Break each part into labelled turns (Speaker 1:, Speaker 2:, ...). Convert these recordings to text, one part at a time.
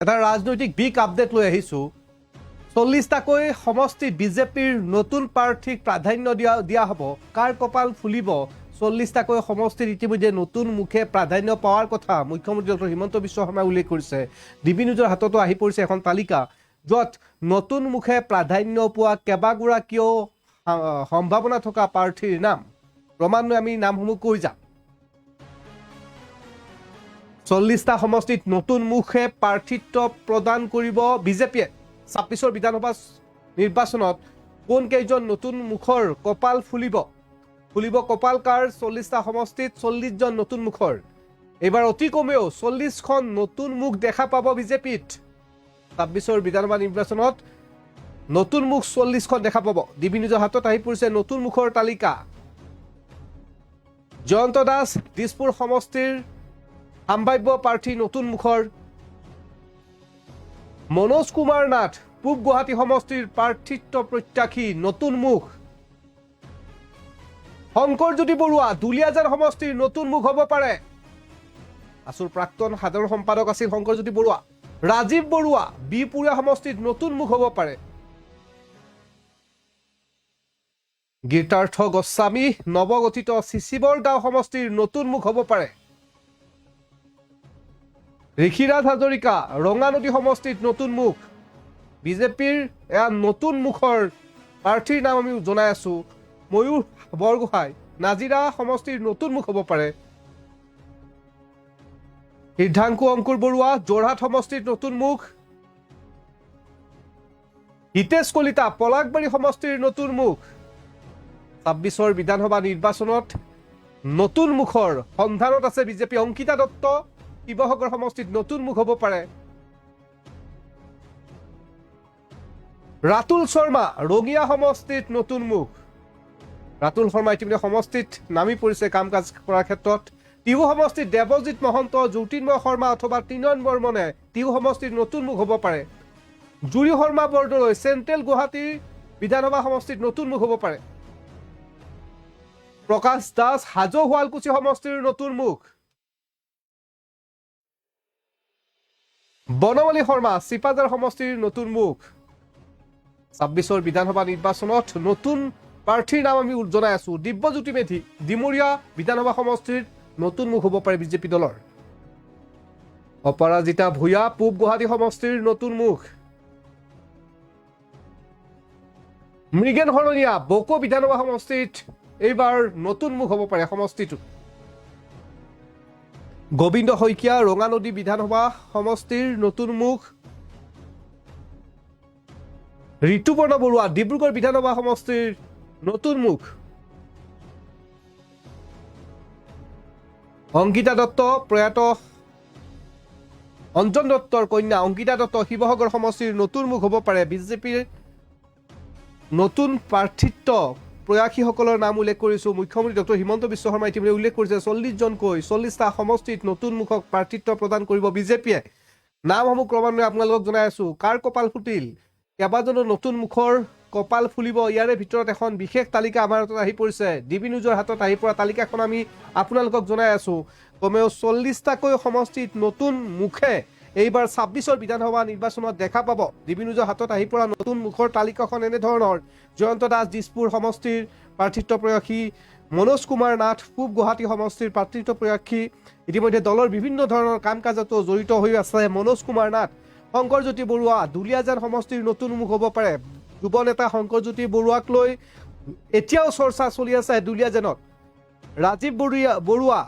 Speaker 1: এটা ৰাজনৈতিক big update লৈ আহিছোঁ 40টাকৈ সমষ্টিত বিজেপিৰ নতুন প্ৰাৰ্থীক প্ৰাধান্য দিয়া হ'ব কাৰ কপাল ফুলিব 40টাকৈ সমষ্টিত ইতিমধ্যে নতুন মুখে প্ৰাধান্য পোৱাৰ কথা মুখ্যমন্ত্ৰী ডক্টৰ হিমন্ত বিশ্ব শৰ্মাই উল্লেখ কৰিছে ডিবি নিউজৰ হাততো আহি পৰিছে এখন তালিকা য'ত নতুন মুখে প্ৰাধান্য পোৱা কেইবাগৰাকীও সম্ভাৱনা থকা প্ৰাৰ্থীৰ নাম ক্ৰমান্বয়ে আমি নামসমূহ কৈ যাম 40টা সমষ্টিত নতুন মুখে প্ৰাৰ্থিত্ব প্ৰদান কৰিব বিজেপিয়ে 26ৰ বিধানসভা নিৰ্বাচনত কোন কেইজন নতুন মুখৰ কপাল ফুলিব কপাল কাৰ 40টা সমষ্টিত 40জন নতুন মুখৰ এবাৰ অতি কমেও 40খন নতুন মুখ দেখা পাব বিজেপিত 26ৰ বিধানসভা নিৰ্বাচনত নতুন মুখ 40খন দেখা পাব ডিবি নিউজৰ হাতত আহি পৰিছে নতুন মুখৰ তালিকা জয়ন্ত দাস দিছপুৰ সমষ্টিৰ সম্ভাব্য প্ৰাৰ্থী নতুন মুখৰ মনোজ কুমাৰ নাথ পূব গুৱাহাটী সমষ্টিৰ প্ৰাৰ্থিত্ব প্ৰত্যাশী নতুন মুখ শংকৰজ্যোতি বৰুৱা দুলিয়াজান সমষ্টিৰ নতুন মুখ হ'ব পাৰে আসুৰ প্ৰাক্তন সাধাৰণ সম্পাদক আছিল শংকৰজ্যোতি বৰুৱা ৰাজীৱ বৰুৱা বিপুৰীয়া সমষ্টিত নতুন মুখ হ'ব পাৰে গীতাৰ্থ গোস্বামী নৱগঠিত চিচিবৰগাঁও সমষ্টিৰ নতুন মুখ হ'ব পাৰে ঋষিৰাজ হাজৰিকা ৰঙানদী সমষ্টিত নতুন মুখ বিজেপিৰ এয়া নতুন মুখৰ প্ৰাৰ্থীৰ নাম আমি জনাই আছো ময়ূৰ বৰগোহাঁই নাজিৰা সমষ্টিৰ নতুন মুখ হ'ব পাৰে সিদ্ধাংশু অংকুৰ বৰুৱা যোৰহাট সমষ্টিত নতুন মুখ হিতেশ কলিতা পলাকবাৰী সমষ্টিৰ নতুন মুখ 26ৰ বিধানসভা নিৰ্বাচনত নতুন মুখৰ সন্ধানত আছে বিজেপি অংকিতা দত্ত শিৱসাগৰ সমষ্টিত নতুন মুখ হ'ব পাৰে ৰাতুল শৰ্মা ৰঙিয়া সমষ্টিত নতুন মুখ ৰাতুল শৰ্মা ইতিমধ্যে সমষ্টিত নামি পৰিছে কাম কাজ কৰাৰ ক্ষেত্ৰত টিহু সমষ্টিত দেৱজিৎ মহন্ত জ্যোতিৰ্ময় শৰ্মা অথবা তিনন বৰ্মনে টিহু সমষ্টিত নতুন মুখ হ'ব পাৰে জুৰি শৰ্মা বৰদলৈ চেণ্ট্ৰেল গুৱাহাটী বিধানসভা সমষ্টিত নতুন মুখ হ'ব পাৰে প্ৰকাশ দাস হাজো শুৱালকুছি সমষ্টিৰ নতুন মুখ বনমালী শৰ্মা চিপাজাৰ সমষ্টিৰ নতুন মুখ 26ৰ বিধানসভা নিৰ্বাচনত নতুন প্ৰাৰ্থীৰ নাম আমি জনাই আছো দিব্যজ্যোতি মেধি ডিমৰীয়া বিধানসভা সমষ্টিৰ নতুন মুখ হ'ব পাৰে বিজেপি দলৰ অপৰাজিতা ভূঞা পূব গুৱাহাটী সমষ্টিৰ নতুন মুখ মৃগেন শৰণীয়া বকো বিধানসভা সমষ্টিত এইবাৰ নতুন মুখ হ'ব পাৰে সমষ্টিটো গোবিন্দ শইকীয়া ৰঙানদী বিধানসভা সমষ্টিৰ নতুন মুখ ঋতুপৰ্ণ বৰুৱা ডিব্ৰুগড় বিধানসভা সমষ্টিৰ নতুন মুখ অংকিতা দত্ত প্ৰয়াত অঞ্জন দত্তৰ কন্যা অংকিতা দত্ত শিৱসাগৰ সমষ্টিৰ নতুন মুখ হ'ব পাৰে বিজেপিৰ নতুন প্ৰাৰ্থিত্ব প্ৰয়াসীসকলৰ নাম উল্লেখ কৰিছো মুখ্যমন্ত্ৰী ডক্টৰ হিমন্ত বিশ্ব শৰ্মাই ইতিমধ্যে উল্লেখ কৰিছে 40জনকৈ 40টা সমষ্টিত নতুন মুখক প্ৰাৰ্থিত্ব প্ৰদান কৰিব বিজেপিয়ে নামসমূহ ক্ৰমান্বয়ে আপোনালোকক জনাই আছো কাৰ কপাল ফুটিল কেইবাজনৰ নতুন মুখৰ কপাল ফুলিব ইয়াৰে ভিতৰত এখন বিশেষ তালিকা আমাৰ হাতত আহি পৰিছে ডিবি নিউজৰ হাতত আহি পৰা তালিকাখন আমি আপোনালোকক জনাই আছো কমেও 40টাকৈ সমষ্টিত নতুন মুখে এইবাৰ 26ৰ বিধানসভা নিৰ্বাচনত দেখা পাব ডিবি নিউজৰ হাতত আহি পৰা নতুন মুখৰ তালিকাখন এনেধৰণৰ জয়ন্ত দাস দিছপুৰ সমষ্টিৰ প্ৰাৰ্থিত্ব প্ৰয়াসী মনোজ কুমাৰ নাথ পূব গুৱাহাটী সমষ্টিৰ প্ৰাৰ্থিত্ব প্ৰয়াসী ইতিমধ্যে দলৰ বিভিন্ন ধৰণৰ কাম কাজতো জড়িত হৈ আছে মনোজ কুমাৰ নাথ শংকৰজ্যোতি বৰুৱা দুলিয়াজান সমষ্টিৰ নতুন মুখ হ'ব পাৰে যুৱ নেতা শংকৰজ্যোতি বৰুৱাক লৈ এতিয়াও চৰ্চা চলি আছে দুলিয়াজানত ৰাজীৱ বৰুৱা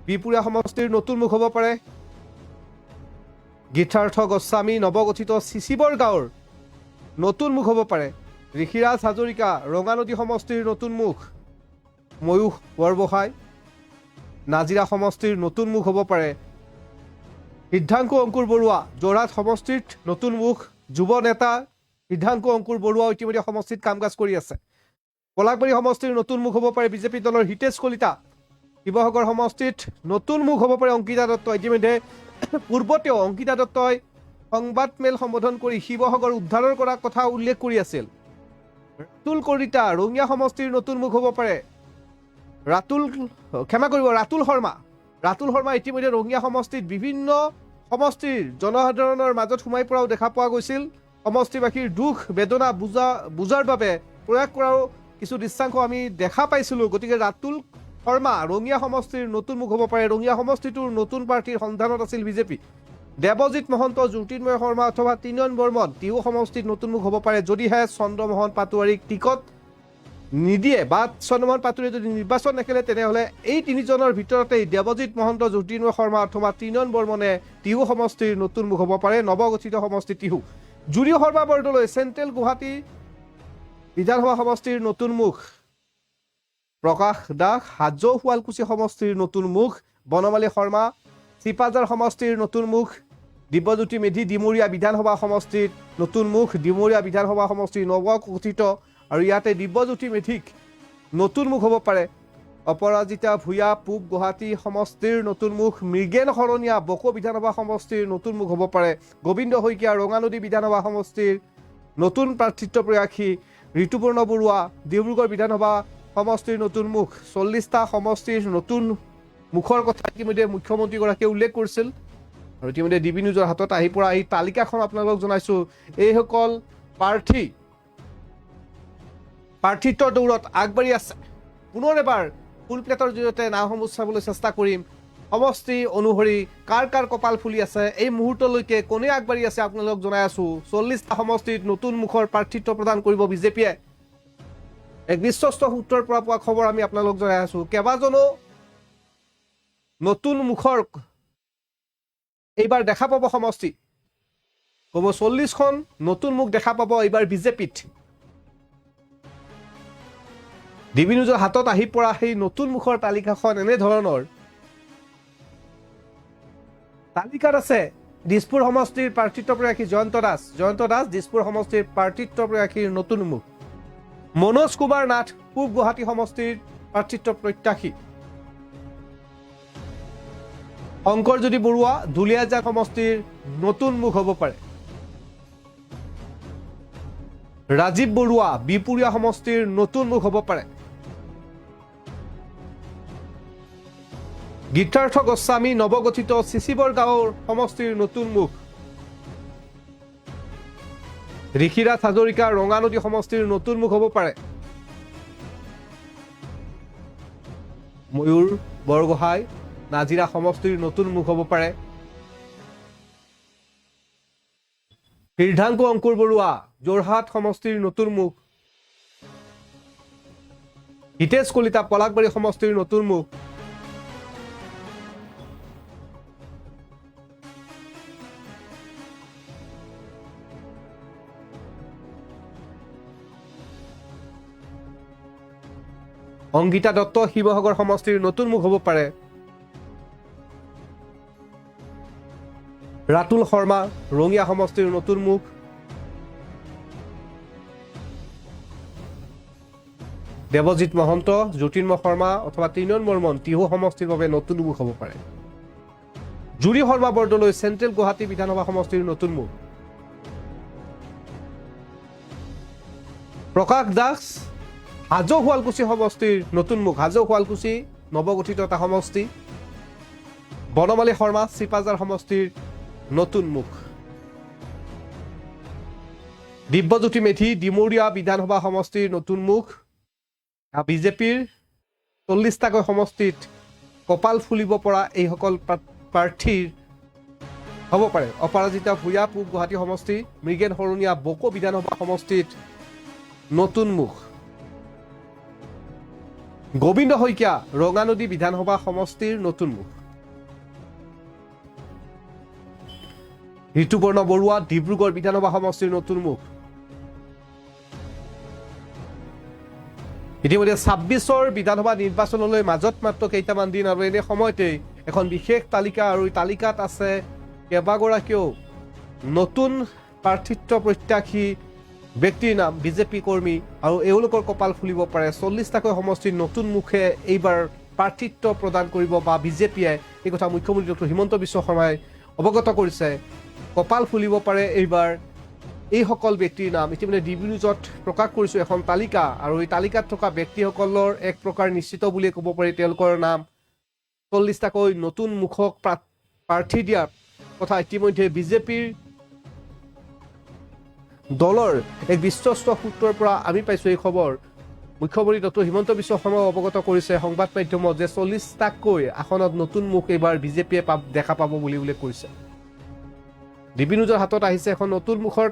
Speaker 1: বিপুৰীয়া সমষ্টিৰ নতুন মুখ হ'ব পাৰে গীতাৰ্থ গোস্বামী নৱগঠিত চিচিবৰগাঁৱৰ নতুন মুখ হ'ব পাৰে ঋষিৰাজ হাজৰিকা ৰঙানদী সমষ্টিৰ নতুন মুখ ময়ূৰ বৰগোহাঁই নাজিৰা সমষ্টিৰ নতুন মুখ হ'ব পাৰে সিদ্ধাংশু অংকুৰ বৰুৱা যোৰহাট সমষ্টিত নতুন মুখ যুৱ নেতা সিদ্ধাংশু অংকুৰ বৰুৱা ইতিমধ্যে সমষ্টিত কাম কাজ কৰি আছে পলাকবাৰী সমষ্টিৰ নতুন মুখ হ'ব পাৰে বিজেপি দলৰ হিতেশ কলিতা শিৱসাগৰ সমষ্টিত নতুন মুখ হ'ব পাৰে অংকিতা দত্ত ইতিমধ্যে পূৰ্বতেও অংকিতা দত্তই সংবাদমেল সম্বোধন কৰি শিৱসাগৰ উদ্ধাৰৰ কৰা কথা উল্লেখ কৰি আছিল ৰাতুল কলিতা ৰঙিয়া সমষ্টিৰ নতুন মুখ হ'ব পাৰে ৰাতুল শৰ্মা ইতিমধ্যে ৰঙিয়া সমষ্টিত বিভিন্ন সমষ্টিৰ জনসাধাৰণৰ মাজত সোমাই পৰাও দেখা পোৱা গৈছিল সমষ্টিবাসীৰ দুখ বেদনা বুজাৰ বাবে প্ৰয়াস কৰাও কিছু দৃশ্যাংশ আমি দেখা পাইছিলোঁ গতিকে ৰাতুল শৰ্মা ৰঙিয়া সমষ্টিৰ নতুন মুখ হ'ব পাৰে ৰঙিয়া সমষ্টিটোৰ নতুন প্ৰাৰ্থীৰ সন্ধানত আছিল বিজেপি দেৱজিৎ মহন্ত জ্যোতিৰ্ময় শৰ্মা অথবা তিনিয়ন বৰ্মন তিহু সমষ্টিত নতুন মুখ হ'ব পাৰে যদিহে চন্দ্ৰমোহন পাটোৱাৰীক টিকট নিদিয়ে বা চন্দ্ৰমোহন পাটোৱাৰীয়ে যদি নিৰ্বাচন নেখেলে তেনেহ'লে এই তিনিজনৰ ভিতৰতেই দেৱজিৎ মহন্ত জ্যোতিৰ্ময় শৰ্মা অথবা তিনিয়ন বৰ্মনে তিহু সমষ্টিৰ নতুন মুখ হ'ব পাৰে নৱগঠিত সমষ্টি তিহু জুৰি শৰ্মা বৰদলৈ চেণ্ট্ৰেল গুৱাহাটী বিধানসভা সমষ্টিৰ নতুন মুখ প্ৰকাশ দাস হাজো শুৱালকুছি সমষ্টিৰ নতুন মুখ বনমালী শৰ্মা চিপাজাৰ সমষ্টিৰ নতুন মুখ দিব্যজ্যোতি মেধি ডিমৰীয়া বিধানসভা সমষ্টিৰ নতুন মুখ ডিমৰীয়া বিধানসভা সমষ্টিৰ নৱগঠিত আৰু ইয়াতে দিব্যজ্যোতি মেধিক নতুন মুখ হ'ব পাৰে অপৰাজিতা ভূঞা পূব গুৱাহাটী সমষ্টিৰ নতুন মুখ মৃগেন শৰণীয়া বকো বিধানসভা সমষ্টিৰ নতুন মুখ হ'ব পাৰে গোবিন্দ শইকীয়া ৰঙানদী বিধানসভা সমষ্টিৰ নতুন প্ৰাৰ্থিত্ব প্ৰয়াসী ঋতুপূৰ্ণ বৰুৱা ডিব্ৰুগড় বিধানসভা সমষ্টিৰ নতুন মুখ 40টা সমষ্টিৰ নতুন মুখৰ কথা ইতিমধ্যে মুখ্যমন্ত্ৰীগৰাকীয়ে উল্লেখ কৰিছিল আৰু ইতিমধ্যে ডিবি নিউজৰ হাতত আহি পৰা এই তালিকাখন আপোনালোকক জনাইছোঁ এইসকল প্ৰাৰ্থিত্বৰ দৌৰত আগবাঢ়ি আছে পুনৰ এবাৰ ফুল প্লেটৰ জৰিয়তে নাওসমূহ চাবলৈ চেষ্টা কৰিম সমষ্টি অনুসৰি কাৰ কাৰ কপাল ফুলি আছে এই মুহূৰ্তলৈকে কোনে আগবাঢ়ি আছে আপোনালোকক জনাই আছোঁ 40টা সমষ্টিত নতুন মুখৰ প্ৰাৰ্থিত্ব প্ৰদান কৰিব বিজেপিয়ে এক বিশ্বস্ত সূত্ৰৰ পৰা পোৱা খবৰ আমি আপোনালোকক জনাই আছোঁ কেইবাজনো নতুন মুখৰ এইবাৰ দেখা পাব সমষ্টি ক'ব 40খন নতুন মুখ দেখা পাব এইবাৰ বিজেপিত ডিবি নিউজৰ হাতত আহি পৰা সেই নতুন মুখৰ তালিকাখন এনেধৰণৰ তালিকাত আছে দিছপুৰ সমষ্টিৰ প্ৰাৰ্থিত্ব প্ৰয়াসী জয়ন্ত দাস দিছপুৰ সমষ্টিৰ প্ৰাৰ্থিত্ব প্ৰয়াসীৰ নতুন মুখ মনোজ কুমাৰ নাথ পূব গুৱাহাটী সমষ্টিৰ প্ৰাৰ্থিত্ব প্ৰত্যাশী শংকৰজ্যোতি বৰুৱা দুলীয়াজান সমষ্টিৰ নতুন মুখ হ'ব পাৰে ৰাজীৱ বৰুৱা বিপুৰীয়া সমষ্টিৰ নতুন মুখ হ'ব পাৰে গীতাৰ্থ গোস্বামী নৱগঠিত চিচিবৰ গাঁৱৰ সমষ্টিৰ নতুন মুখ ঋষিৰাজ হাজৰিকা ৰঙানদী সমষ্টিৰ নতুন মুখ হ'ব পাৰে ময়ূৰ বৰগোহাঁই নাজিৰা সমষ্টিৰ নতুন মুখ হ'ব পাৰে হৃদাংকু অংকুৰ বৰুৱা যোৰহাট সমষ্টিৰ নতুন মুখ হিতেশ কলিতা পলাশবাৰী সমষ্টিৰ নতুন মুখ অংগীতা দত্ত শিৱসাগৰ সমষ্টিৰ নতুন মুখ হ'ব পাৰে ৰাতুল শৰ্মা ৰঙিয়া সমষ্টিৰ নতুন মুখ দেৱজিৎ মহন্ত জ্যোতিৰ্ময় শৰ্মা অথবা তিনিয়ন বৰ্মন তিহু সমষ্টিৰ বাবে নতুন মুখ হ'ব পাৰে জুৰি শৰ্মা বৰদলৈ চেণ্ট্ৰেল গুৱাহাটী বিধানসভা সমষ্টিৰ নতুন মুখ প্ৰকাশ দাস হাজো শুৱালকুছি সমষ্টিৰ নতুন মুখ হাজো শুৱালকুছি নৱগঠিত এটা সমষ্টি বনমালী শৰ্মা চিপাজাৰ সমষ্টিৰ নতুন মুখ দিব্যজ্যোতি মেধি ডিমৰীয়া বিধানসভা সমষ্টিৰ নতুন মুখ বিজেপিৰ 40টাকৈ সমষ্টিত কপাল ফুলিব পৰা এইসকল প্ৰাৰ্থীৰ হ'ব পাৰে অপৰাজিতা ভূঞা পূব গুৱাহাটী সমষ্টি মৃগেন শৰণীয়া বকো বিধানসভা সমষ্টিত নতুন মুখ গোবিন্দ শইকীয়া ৰঙানদী বিধানসভা সমষ্টিৰ নতুন মুখ ঋতুপূৰ্ণ বৰুৱা ডিব্ৰুগড় বিধানসভা সমষ্টিৰ নতুন মুখ ইতিমধ্যে 26ৰ বিধানসভা নিৰ্বাচনলৈ মাজত মাত্ৰ কেইটামান দিন আৰু এনে সময়তেই এখন বিশেষ তালিকা আৰু এই তালিকাত আছে কেইবাগৰাকীও নতুন প্ৰাৰ্থিত্ব প্ৰত্যাশী ব্যক্তিৰ নাম বিজেপি কৰ্মী আৰু এওঁলোকৰ কপাল ফুলিব পাৰে 40টাকৈ সমষ্টিৰ নতুন মুখে এইবাৰ প্ৰাৰ্থিত্ব প্ৰদান কৰিব বা বিজেপিয়ে এই কথা মুখ্যমন্ত্ৰী ডক্টৰ হিমন্ত বিশ্ব শৰ্মাই অৱগত কৰিছে কপাল ফুলিব পাৰে এইবাৰ এইসকল ব্যক্তিৰ নাম ইতিমধ্যে ডিবি নিউজত প্ৰকাশ কৰিছোঁ এখন তালিকা আৰু এই তালিকাত থকা ব্যক্তিসকলৰ এক প্ৰকাৰ নিশ্চিত বুলিয়ে ক'ব পাৰি তেওঁলোকৰ নাম 40টাকৈ নতুন মুখক প্ৰাৰ্থী দিয়াৰ কথা ইতিমধ্যে বিজেপিৰ দলৰ এক বিশ্বস্ত সূত্ৰৰ পৰা আমি পাইছোঁ এই খবৰ মুখ্যমন্ত্ৰী ডক্টৰ হিমন্ত বিশ্ব শৰ্মাই অৱগত কৰিছে সংবাদ মাধ্যমত যে 40টাকৈ আসনত নতুন মুখ এইবাৰ বিজেপিয়ে দেখা পাব বুলি উল্লেখ কৰিছে ডিবি নিউজৰ হাতত আহিছে এখন নতুন মুখৰ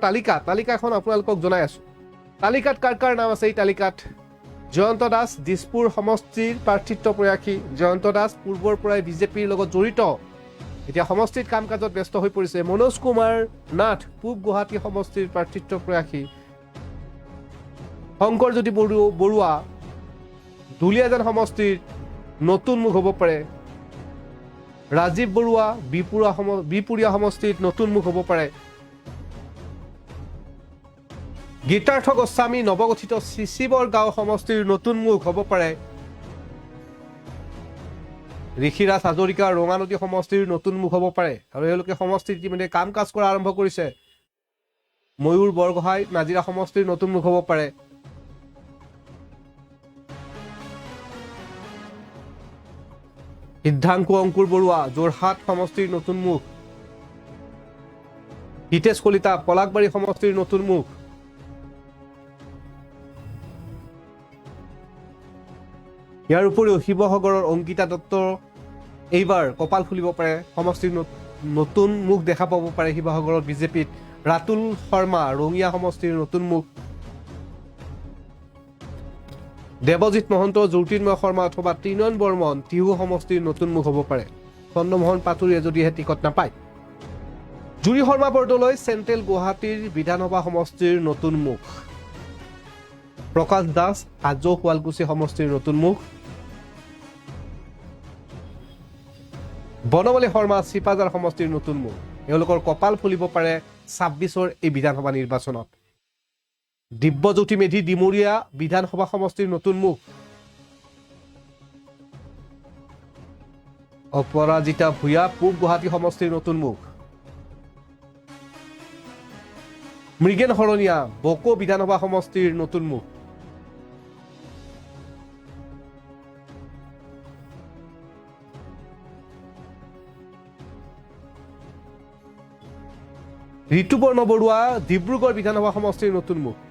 Speaker 1: তালিকাখন আপোনালোকক জনাই আছো তালিকাত কাৰ নাম আছে এই তালিকাত জয়ন্ত দাস দিছপুৰ সমষ্টিৰ প্ৰাৰ্থিত্ব প্ৰয়াসী জয়ন্ত দাস পূৰ্বৰ পৰাই বিজেপিৰ লগত জড়িত এতিয়া সমষ্টিত কাম কাজত ব্যস্ত হৈ পৰিছে মনোজ কুমাৰ নাথ পূব গুৱাহাটী সমষ্টিৰ প্ৰাৰ্থিত্ব প্ৰয়াসী শংকৰজ্যোতি বৰুৱা দুলিয়াজান সমষ্টিৰ নতুন মুখ হ'ব পাৰে ৰাজীৱ বৰুৱা বিপুৰীয়া সমষ্টিত নতুন মুখ হ'ব পাৰে গীতাৰ্থ গোস্বামী নৱগঠিত চিচিবৰ গাঁও সমষ্টিৰ নতুন মুখ হ'ব পাৰে ঋষিৰাজ হাজৰিকা ৰঙানদী সমষ্টিৰ নতুন মুখ হ'ব পাৰে আৰু এওঁলোকে সমষ্টিত ইতিমধ্যে কাম কাজ কৰা আৰম্ভ কৰিছে ময়ূৰ বৰগোহাঁই নাজিৰা সমষ্টিৰ নতুন মুখ হ'ব পাৰে সিদ্ধাংকু অংকুৰ বৰুৱা যোৰহাট সমষ্টিৰ নতুন মুখ হিতেশ কলিতা পলাকবাৰী সমষ্টিৰ নতুন মুখ ইয়াৰ উপৰিও শিৱসাগৰৰ অংকিতা দত্ত এইবাৰ কপাল ফুলিব পাৰে সমষ্টিৰ নতুন মুখ দেখা পাব পাৰে শিৱসাগৰৰ বিজেপিত ৰাতুল শৰ্মা ৰঙিয়া সমষ্টিৰ নতুন মুখ দেৱজিৎ মহন্ত জ্যোতিৰ্ময় শৰ্মা অথবা ত্ৰিনয়ন বৰ্মন টিহু সমষ্টিৰ নতুন মুখ হ'ব পাৰে চন্দ্ৰমোহন পাটোৰীয়ে যদিহে টিকট নাপায় জুৰি শৰ্মা বৰদলৈ চেণ্ট্ৰেল গুৱাহাটীৰ বিধানসভা সমষ্টিৰ নতুন মুখ প্ৰকাশ দাস হাজো শুৱালকুছি সমষ্টিৰ নতুন মুখ বনমালী শৰ্মা চিপাজাৰ সমষ্টিৰ নতুন মুখ এওঁলোকৰ কপাল ফুলিব পাৰে 26ৰ এই বিধানসভা নিৰ্বাচনত দিব্যজ্যোতি মেধি ডিমৰীয়া বিধানসভা সমষ্টিৰ নতুন মুখ অপৰাজিতা ভূঞা পূব গুৱাহাটী সমষ্টিৰ নতুন মুখ মৃগেন শৰণীয়া বকো বিধানসভা সমষ্টিৰ নতুন মুখ ঋতুপৰ্ণ বৰুৱা ডিব্ৰুগড় বিধানসভা সমষ্টিৰ নতুন মুখ